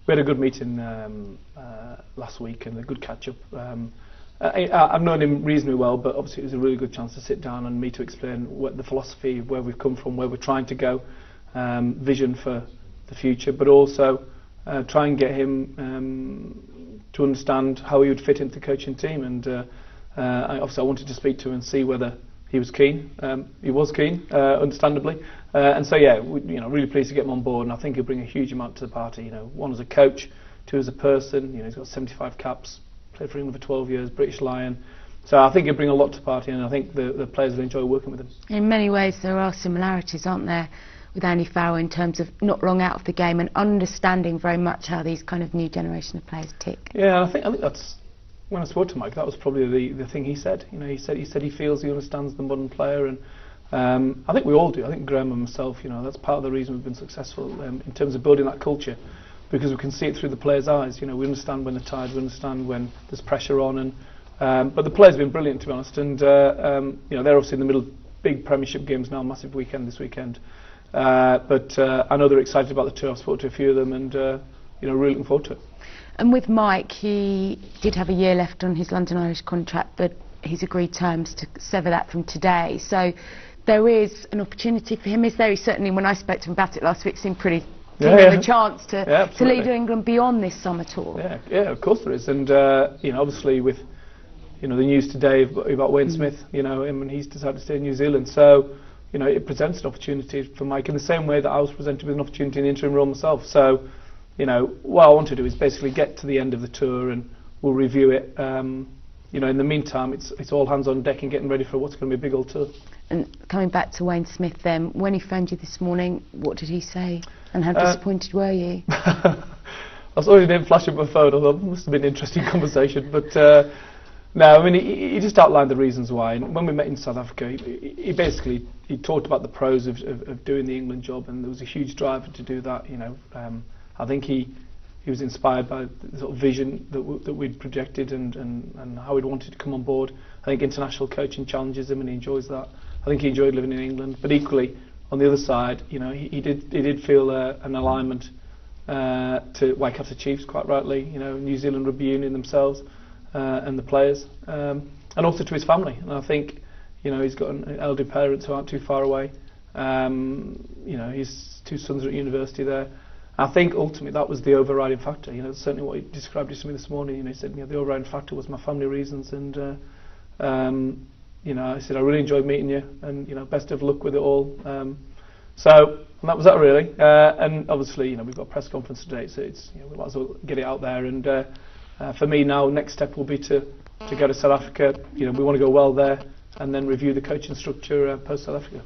we had a good meeting last week and a good catch-up. I've known him reasonably well, but obviously it was a really good chance to sit down and me to explain what the philosophy, where we've come from, where we're trying to go, vision for the future, but also try and get him to understand how he would fit into the coaching team. And obviously I wanted to speak to him and see whether he was keen. He was keen, understandably. And so yeah, really pleased to get him on board, and I think he'll bring a huge amount to the party. One as a coach, two as a person. He's got 75 caps, played for England for 12 years, British Lion. So I think he'll bring a lot to the party, and I think the players will enjoy working with him. In many ways, there are similarities, aren't there, with Andy Farrell in terms of not long out of the game and understanding very much how these kind of new generation of players tick. Yeah, I think that's. When I spoke to Mike, that was probably the thing he said. He said he feels he understands the modern player, and I think we all do. I think Graham and myself, that's part of the reason we've been successful in terms of building that culture, because we can see it through the players' eyes. We understand when they're tired, we understand when there's pressure on, and but the players have been brilliant, to be honest. And they're obviously in the middle of big Premiership games now, massive weekend this weekend. But I know they're excited about the tour. I've spoken to a few of them, and really looking forward to it. And with Mike, he did have a year left on his London Irish contract, but he's agreed terms to sever that from today. So there is an opportunity for him, is there? He certainly, when I spoke to him about it last week, seemed pretty keen on a chance to lead England beyond this summer tour. Yeah, of course there is. And obviously with the news today about Wayne Smith, him, and he's decided to stay in New Zealand. So it presents an opportunity for Mike in the same way that I was presented with an opportunity in the interim role myself. So what I want to do is basically get to the end of the tour and we'll review it. In the meantime, it's all hands on deck and getting ready for what's going to be a big old tour. And coming back to Wayne Smith then, when he phoned you this morning, what did he say? And how disappointed were you? I saw his name flash up my phone, although it must have been an interesting conversation. But no, I mean, he just outlined the reasons why. And when we met in South Africa, he basically talked about the pros of doing the England job, and there was a huge drive to do that. I think he was inspired by the sort of vision that we'd projected and how he'd wanted to come on board. I think international coaching challenges him and he enjoys that. I think he enjoyed living in England, but equally on the other side, he did feel an alignment to Waikato Chiefs, quite rightly. New Zealand Rugby Union themselves and the players, and also to his family. And I think he's got an elderly parents who aren't too far away. His two sons are at university there. I think ultimately that was the overriding factor. Certainly what he described to me this morning. He said, the overriding factor was my family reasons, and I said I really enjoyed meeting you, and best of luck with it all. So that was that really. And obviously, we've got a press conference today, so it's we might as well get it out there. And for me now, next step will be to go to South Africa. We want to go well there, and then review the coaching structure post South Africa.